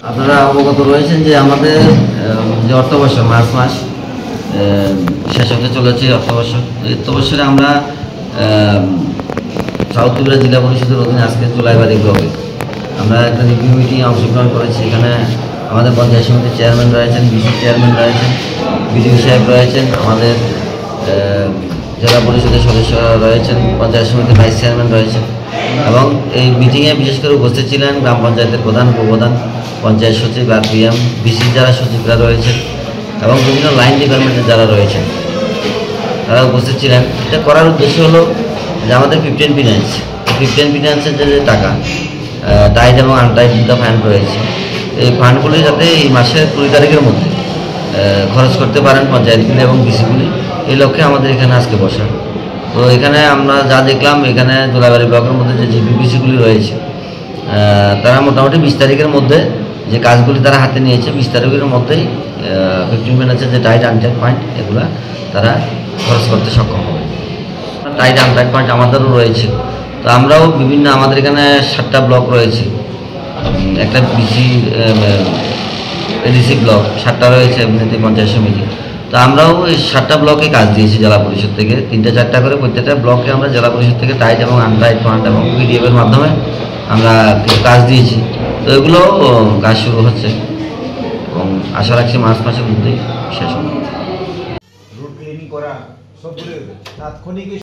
আপনারা অবগত রয়েছেন যে আমাদের যে অর্থবর্ষ মার্চ মাস শেষ হতে চলেছে অর্থবর্ষ। এই অর্থবর্ষে আমরা সাউথ ত্রিপুরা জেলা পরিষদের অধীনে আজকে জুলাইবাড়ি ব্লকে আমরা একটা রিভিউ মিটিংয়ে অংশগ্রহণ করেছি। এখানে আমাদের পঞ্চায়েত সমিতির চেয়ারম্যান রয়েছেন, বিসি চেয়ারম্যান রয়েছেন, বিডিও সাহেব রয়েছেন, আমাদের জেলা পরিষদের সদস্যরা রয়েছেন, পঞ্চায়েত সমিতির ভাইস চেয়ারম্যান রয়েছেন এবং এই মিটিংয়ে বিশেষ করে উপস্থিত ছিলেন গ্রাম পঞ্চায়েতের প্রধান, উপপ্রধান, পঞ্চায়েত সচিব, আরপিএম, বিসি যারা সচিবরা রয়েছেন এবং বিভিন্ন লাইন ডিপার্টমেন্টের যারা রয়েছেন তারা উপস্থিত ছিলেন। এটা করার উদ্দেশ্য হলো যে আমাদের 15 ফিনান্সের যে টাকা টাইট এবং আনটাইট দুটো ফান্ড রয়েছে, এই ফান্ডগুলি যাতে এই মাসের 20 তারিখের মধ্যে খরচ করতে পারেন পঞ্চায়েতগুলি এবং বিসিগুলি, এই লক্ষ্যে আমাদের এখানে আজকে বসা। তো এখানে আমরা যা দেখলাম, এখানে জোলাইবাড়ি ব্লকের মধ্যে যে জিপিপিসিগুলি রয়েছে তারা মোটামুটি 20 তারিখের মধ্যে যে কাজগুলি তারা হাতে নিয়েছে, 20 তারিখের মধ্যেই 15 ফিনান্সের যে টাইট আনটাইট পয়েন্ট এগুলো তারা খরচ করতে সক্ষম হবে। টাইট আনটাইট পয়েন্ট আমাদেরও রয়েছে। তো আমরাও বিভিন্ন, আমাদের এখানে 7টা ব্লক রয়েছে, একটা বিসি এডিসি ব্লক 7টা রয়েছে এমনিতে পঞ্চায়েত সমিতি। তো আমরাও এই 7টা ব্লকে কাজ দিয়েছি জেলা পরিষদ থেকে, 3টা-4টা করে প্রত্যেকটা ব্লকে আমরা জেলা পরিষদ থেকে টাইট এবং আনটাইট ফান্ড এবং পিডিএফের মাধ্যমে আমরা কাজ দিয়েছি। তো এগুলো কাজ শুরু হচ্ছে এবং আশা রাখছি মার্চ মাসের মধ্যেই শেষ হবে। রোড ক্লিনিং করা সবগুলো তাৎক্ষণিক